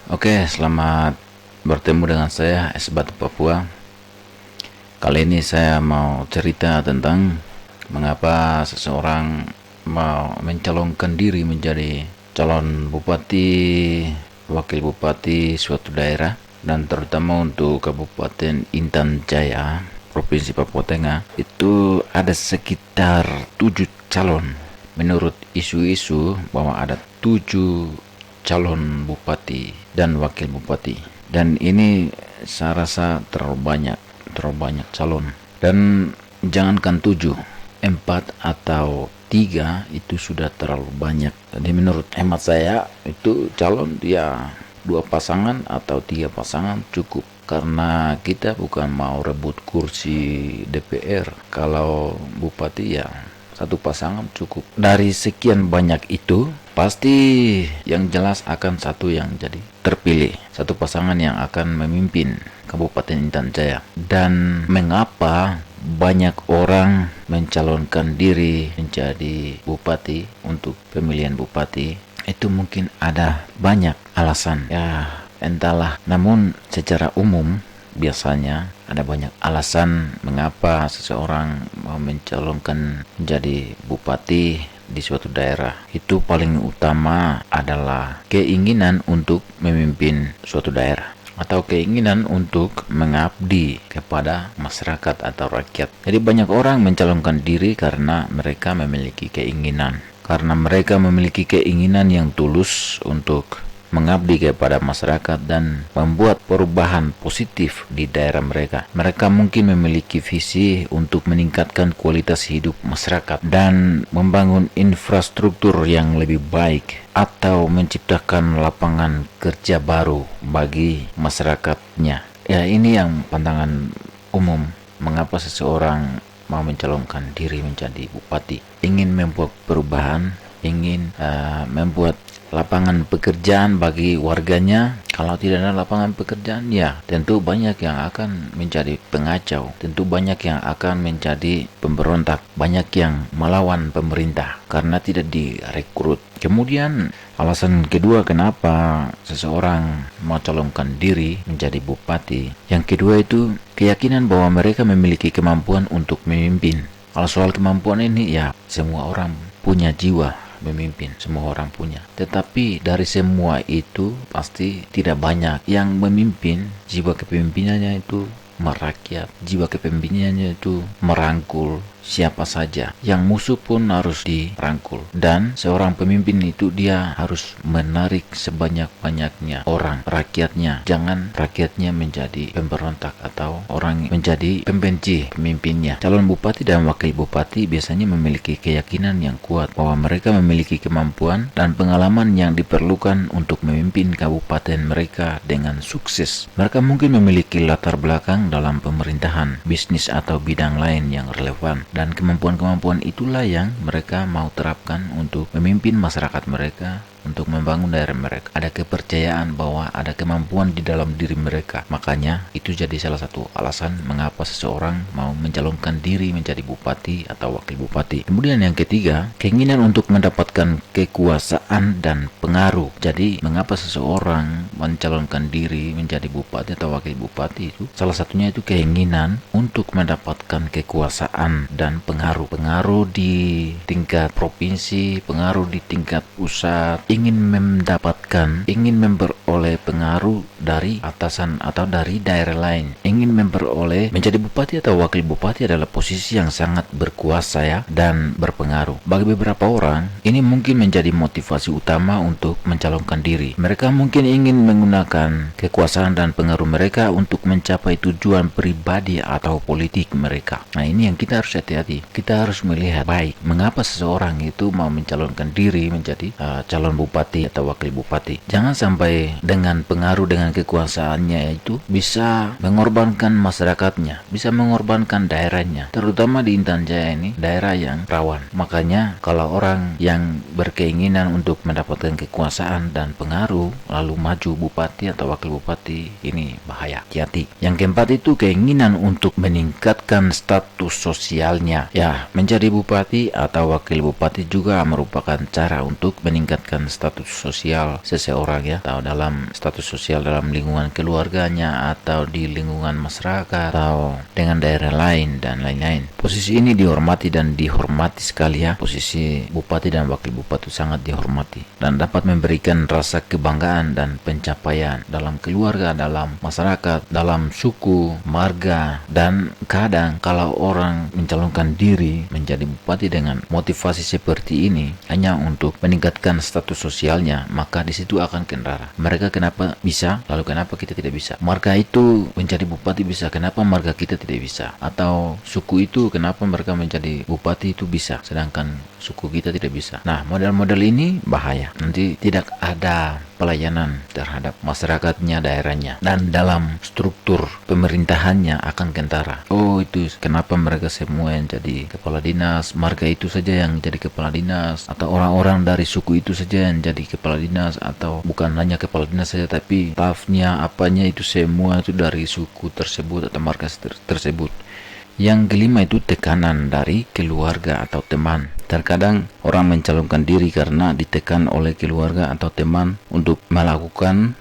Oke, selamat bertemu dengan saya Es Batu Papua. Kali ini saya mau cerita tentang mengapa seseorang mau mencalonkan diri menjadi calon bupati, wakil bupati suatu daerah, dan terutama untuk Kabupaten Intan Jaya, Provinsi Papua Tengah. Itu ada sekitar 7 calon. Menurut isu-isu bahwa ada 7 calon bupati dan wakil bupati, dan ini saya rasa terlalu banyak calon. Dan jangankan 7, 4 atau 3 itu sudah terlalu banyak. Jadi menurut hemat saya itu calon dia 2 pasangan atau 3 pasangan cukup, karena kita bukan mau rebut kursi DPR. Kalau bupati ya 1 pasangan cukup. Dari sekian banyak itu pasti yang jelas akan satu yang jadi terpilih, 1 pasangan yang akan memimpin Kabupaten Intan Jaya. Dan mengapa banyak orang mencalonkan diri menjadi bupati untuk pemilihan bupati? Itu mungkin ada banyak alasan, ya entahlah. Namun secara umum biasanya ada banyak alasan mengapa seseorang mau mencalonkan menjadi bupati di suatu daerah. Itu paling utama adalah keinginan untuk memimpin suatu daerah atau keinginan untuk mengabdi kepada masyarakat atau rakyat. Jadi banyak orang mencalonkan diri karena mereka memiliki keinginan. Karena mereka memiliki keinginan yang tulus untuk mengabdi kepada masyarakat dan membuat perubahan positif di daerah mereka. Mereka mungkin memiliki visi untuk meningkatkan kualitas hidup masyarakat dan membangun infrastruktur yang lebih baik, atau menciptakan lapangan kerja baru bagi masyarakatnya. Ya, ini yang pandangan umum mengapa seseorang mau mencalonkan diri menjadi bupati. Ingin membuat perubahan, ingin membuat lapangan pekerjaan bagi warganya. Kalau tidak ada lapangan pekerjaan, ya tentu banyak yang akan menjadi pengacau, tentu banyak yang akan menjadi pemberontak, banyak yang melawan pemerintah karena tidak direkrut. Kemudian alasan kedua kenapa seseorang mau calonkan diri menjadi bupati, yang kedua itu keyakinan bahwa mereka memiliki kemampuan untuk memimpin. Kalau soal kemampuan ini, ya semua orang punya jiwa memimpin, semua orang punya. Tetapi dari semua itu pasti tidak banyak yang memimpin. Jiwa kepemimpinannya itu merakyat, jiwa kepemimpinannya itu merangkul siapa saja. Yang musuh pun harus dirangkul. Dan seorang pemimpin itu dia harus menarik sebanyak-banyaknya orang, rakyatnya. Jangan rakyatnya menjadi pemberontak atau orang menjadi pembenci pemimpinnya. Calon bupati dan wakil bupati biasanya memiliki keyakinan yang kuat bahwa mereka memiliki kemampuan dan pengalaman yang diperlukan untuk memimpin kabupaten mereka dengan sukses. Mereka mungkin memiliki latar belakang dalam pemerintahan, bisnis atau bidang lain yang relevan. Dan kemampuan-kemampuan itulah yang mereka mau terapkan untuk memimpin masyarakat mereka, untuk membangun daerah mereka. Ada kepercayaan bahwa ada kemampuan di dalam diri mereka. Makanya itu jadi salah satu alasan mengapa seseorang mau mencalonkan diri menjadi bupati atau wakil bupati. Kemudian yang ketiga, keinginan untuk mendapatkan kekuasaan dan pengaruh. Jadi mengapa seseorang mencalonkan diri menjadi bupati atau wakil bupati itu? Salah satunya itu keinginan untuk mendapatkan kekuasaan dan pengaruh. Pengaruh di tingkat provinsi, pengaruh di tingkat pusat, ingin memperoleh pengaruh dari atasan atau dari daerah lain, ingin memperoleh menjadi bupati atau wakil bupati adalah posisi yang sangat berkuasa ya, dan berpengaruh. Bagi beberapa orang, ini mungkin menjadi motivasi utama untuk mencalonkan diri. Mereka mungkin ingin menggunakan kekuasaan dan pengaruh mereka untuk mencapai tujuan pribadi atau politik mereka. Nah, ini yang kita harus hati-hati. Kita harus melihat baik mengapa seseorang itu mau mencalonkan diri menjadi calon bupati atau wakil bupati. Jangan sampai dengan pengaruh, dengan kekuasaannya itu bisa mengorbankan masyarakatnya, bisa mengorbankan daerahnya. Terutama di Intan Jaya ini daerah yang rawan. Makanya kalau orang yang berkeinginan untuk mendapatkan kekuasaan dan pengaruh lalu maju bupati atau wakil bupati, ini bahaya. Hati-hati. Yang keempat itu keinginan untuk meningkatkan status sosialnya. Ya, menjadi bupati atau wakil bupati juga merupakan cara untuk meningkatkan status sosial seseorang ya, atau dalam dalam status sosial dalam lingkungan keluarganya atau di lingkungan masyarakat atau dengan daerah lain dan lain-lain. Posisi ini dihormati dan dihormati sekali ya. Posisi bupati dan wakil bupati sangat dihormati dan dapat memberikan rasa kebanggaan dan pencapaian dalam keluarga, dalam masyarakat, dalam suku, marga. Dan kadang kalau orang mencalonkan diri menjadi bupati dengan motivasi seperti ini hanya untuk meningkatkan status sosialnya, maka di situ akan kendara. Mereka kenapa bisa, lalu kenapa kita tidak bisa? Marga itu menjadi bupati bisa, kenapa marga kita tidak bisa? Atau suku itu kenapa mereka menjadi bupati itu bisa, sedangkan suku kita tidak bisa? Nah, model-model ini bahaya. Nanti tidak ada pelayanan terhadap masyarakatnya, daerahnya, dan dalam struktur pemerintahannya akan kentara. Oh, itu kenapa mereka semua yang jadi kepala dinas, marga itu saja yang jadi kepala dinas, atau orang-orang dari suku itu saja yang jadi kepala dinas, atau bukan hanya kepala dinas saja tapi stafnya, apanya itu semua itu dari suku tersebut atau marga tersebut. Yang kelima itu tekanan dari keluarga atau teman. Terkadang orang mencalonkan diri karena ditekan oleh keluarga atau teman untuk melakukan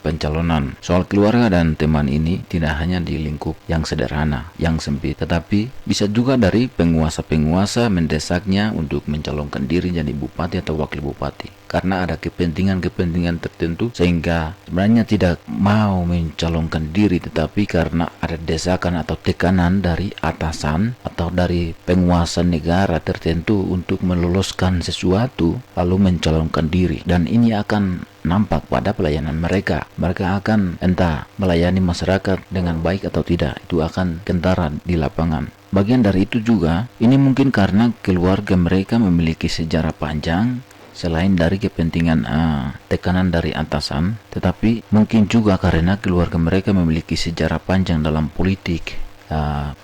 pencalonan. Soal keluarga dan teman ini tidak hanya di lingkup yang sederhana, yang sempit, tetapi bisa juga dari penguasa-penguasa mendesaknya untuk mencalonkan diri jadi bupati atau wakil bupati. Karena ada kepentingan-kepentingan tertentu sehingga sebenarnya tidak mau mencalonkan diri, tetapi karena ada desakan atau tekanan dari atasan atau dari penguasa negara tertentu untuk meloloskan sesuatu lalu mencalonkan diri, dan ini akan nampak pada pelayanan mereka. Mereka akan entah melayani masyarakat dengan baik atau tidak, itu akan kentara di lapangan. Bagian dari itu juga, ini mungkin karena keluarga mereka memiliki sejarah panjang. Selain dari kepentingan tekanan dari atasan, tetapi mungkin juga karena keluarga mereka memiliki sejarah panjang dalam politik,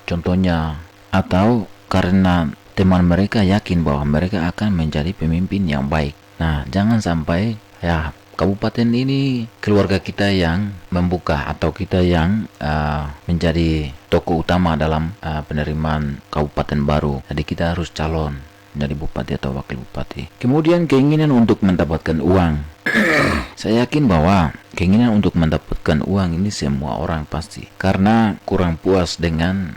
contohnya, atau karena teman mereka yakin bahwa mereka akan menjadi pemimpin yang baik. Nah, jangan sampai ya kabupaten ini keluarga kita yang membuka atau kita yang menjadi tokoh utama dalam penerimaan kabupaten baru. Jadi kita harus calon dari bupati atau wakil bupati. Kemudian keinginan untuk mendapatkan uang. Saya yakin bahwa keinginan untuk mendapatkan uang ini semua orang pasti, karena kurang puas dengan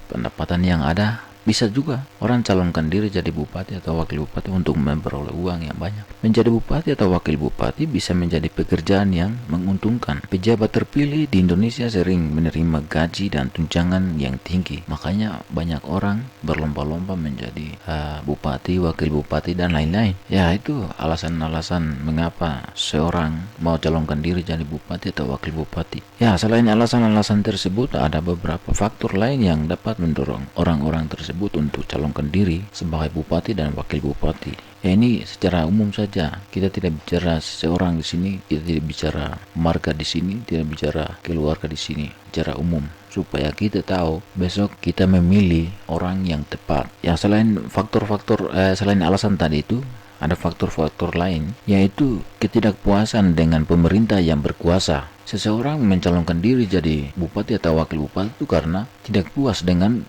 pendapatan yang ada. Bisa juga orang calonkan diri jadi bupati atau wakil bupati untuk memperoleh uang yang banyak. Menjadi bupati atau wakil bupati bisa menjadi pekerjaan yang menguntungkan. Pejabat terpilih di Indonesia sering menerima gaji dan tunjangan yang tinggi. Makanya banyak orang berlomba-lomba menjadi bupati, wakil bupati, dan lain-lain. Ya, itu alasan-alasan mengapa seorang mau calonkan diri jadi bupati atau wakil bupati. Ya, selain alasan-alasan tersebut, ada beberapa faktor lain yang dapat mendorong orang-orang tersebut untuk calonkan diri sebagai bupati dan wakil bupati. Ya, ini secara umum saja. Kita tidak bicara seseorang di sini, kita tidak bicara marga di sini, tidak bicara keluarga di sini, secara umum, supaya kita tahu besok kita memilih orang yang tepat. Ya, selain faktor-faktor selain alasan tadi itu, ada faktor-faktor lain, yaitu ketidakpuasan dengan pemerintah yang berkuasa. Seseorang mencalonkan diri jadi bupati atau wakil bupati itu karena tidak puas dengan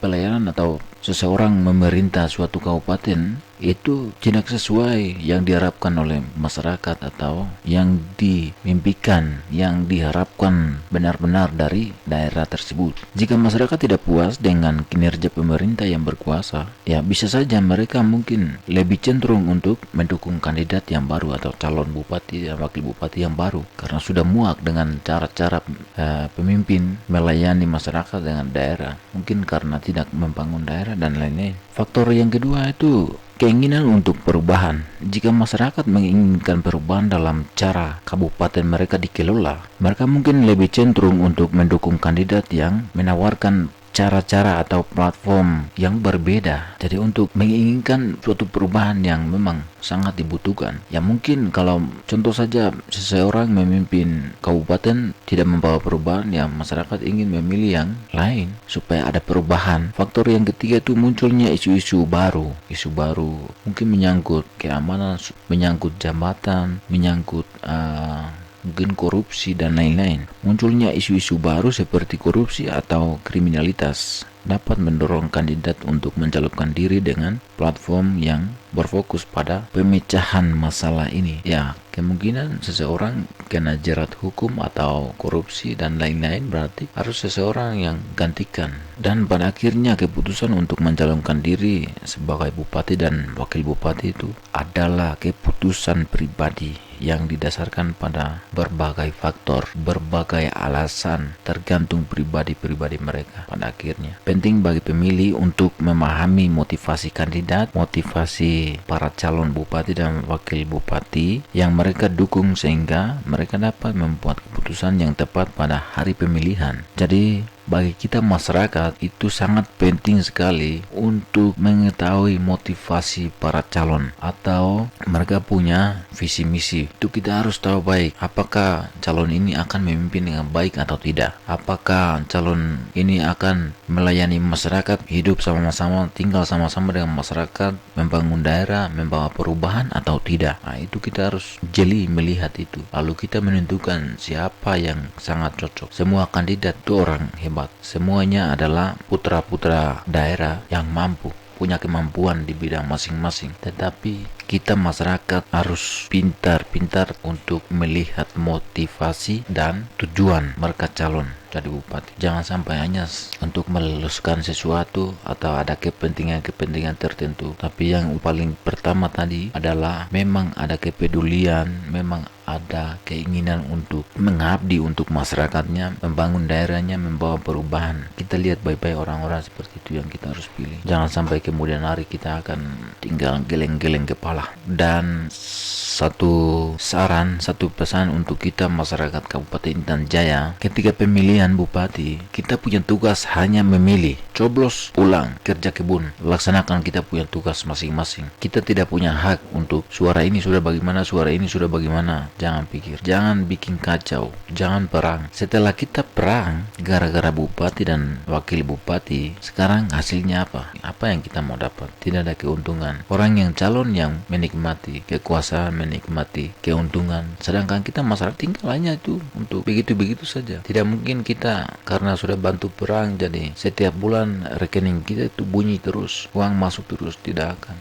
pelayanan atau seseorang memerintah suatu kabupaten itu tidak sesuai yang diharapkan oleh masyarakat atau yang dimimpikan, yang diharapkan benar-benar dari daerah tersebut. Jika masyarakat tidak puas dengan kinerja pemerintah yang berkuasa, ya bisa saja mereka mungkin lebih cenderung untuk mendukung kandidat yang baru atau calon bupati dan wakil bupati yang baru, karena sudah muak dengan cara-cara pemimpin melayani masyarakat dengan daerah, mungkin karena tidak membangun daerah dan lain-lain. Faktor yang kedua itu keinginan untuk perubahan. Jika masyarakat menginginkan perubahan dalam cara kabupaten mereka dikelola, mereka mungkin lebih cenderung untuk mendukung kandidat yang menawarkan cara-cara atau platform yang berbeda. Jadi untuk menginginkan suatu perubahan yang memang sangat dibutuhkan. Ya mungkin kalau contoh saja seseorang memimpin kabupaten tidak membawa perubahan, ya masyarakat ingin memilih yang lain supaya ada perubahan. Faktor yang ketiga itu munculnya isu-isu baru. Isu baru mungkin menyangkut keamanan, menyangkut jabatan, menyangkut mungkin korupsi dan lain-lain. Munculnya isu-isu baru seperti korupsi atau kriminalitas. dapat mendorong kandidat untuk mencalonkan diri dengan platform yang berfokus pada pemecahan masalah ini. Ya, kemungkinan seseorang kena jerat hukum atau korupsi dan lain-lain, berarti harus seseorang yang gantikan. Dan pada akhirnya keputusan untuk mencalonkan diri sebagai bupati dan wakil bupati itu adalah keputusan pribadi yang didasarkan pada berbagai faktor, berbagai alasan, tergantung pribadi-pribadi mereka pada akhirnya. Penting bagi pemilih untuk memahami motivasi kandidat, motivasi para calon bupati dan wakil bupati yang mereka dukung sehingga mereka dapat membuat keputusan yang tepat pada hari pemilihan. Jadi bagi kita masyarakat itu sangat penting sekali untuk mengetahui motivasi para calon atau mereka punya visi misi. Itu kita harus tahu baik apakah calon ini akan memimpin dengan baik atau tidak. Apakah calon ini akan melayani masyarakat, hidup sama-sama, tinggal sama-sama dengan masyarakat, membangun daerah, membawa perubahan atau tidak. Nah, itu kita harus jeli melihat itu. Lalu kita menentukan siapa yang sangat cocok. Semua kandidat itu orang hebat. Semuanya adalah putra-putra daerah yang mampu, punya kemampuan di bidang masing-masing. Tetapi kita masyarakat harus pintar-pintar untuk melihat motivasi dan tujuan mereka calon jadi bupati. Jangan sampai hanya untuk meluluskan sesuatu atau ada kepentingan-kepentingan tertentu. Tapi yang paling pertama tadi adalah memang ada kepedulian, memang ada keinginan untuk mengabdi untuk masyarakatnya, membangun daerahnya, membawa perubahan. Kita lihat baik-baik orang-orang seperti itu yang kita harus pilih. Jangan sampai kemudian hari kita akan tinggal geleng-geleng kepala. Dan satu saran, satu pesan untuk kita masyarakat Kabupaten Intan Jaya, ketika pemilihan bupati, kita punya tugas hanya memilih, coblos, pulang, kerja kebun, laksanakan kita punya tugas masing-masing. Kita tidak punya hak untuk suara ini sudah bagaimana, suara ini sudah bagaimana. Jangan pikir, jangan bikin kacau, jangan perang. Setelah kita perang gara-gara bupati dan wakil bupati, sekarang hasilnya apa? Apa yang kita mau dapat? Tidak ada keuntungan. Orang yang calon yang menikmati kekuasaan, menikmati keuntungan, sedangkan kita masyarakat tinggal hanya itu untuk begitu-begitu saja. Tidak mungkin kita karena sudah bantu perang jadi setiap bulan rekening kita itu bunyi terus, uang masuk terus. Tidak akan.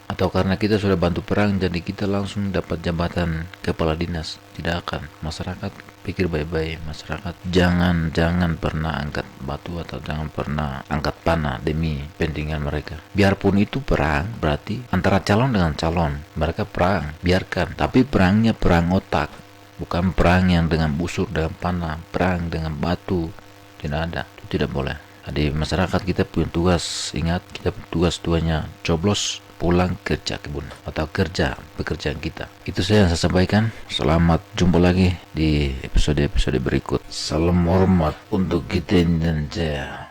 Atau karena kita sudah bantu perang jadi kita langsung dapat jabatan kepala dinas. Tidak akan. Masyarakat pikir baik-baik. Masyarakat jangan pernah angkat batu atau jangan pernah angkat panah demi kepentingan mereka. Biarpun itu perang, berarti antara calon dengan calon, mereka perang, biarkan. Tapi perangnya perang otak, bukan perang yang dengan busur, dengan panah, perang dengan batu. Tidak ada, itu tidak boleh. Jadi masyarakat kita punya tugas, ingat kita punya tugas duanya, coblos, pulang, kerja kebun atau kerja pekerjaan kita. Itu saja yang saya sampaikan. Selamat jumpa lagi di episode berikut. Salam hormat untuk kita Indonesia.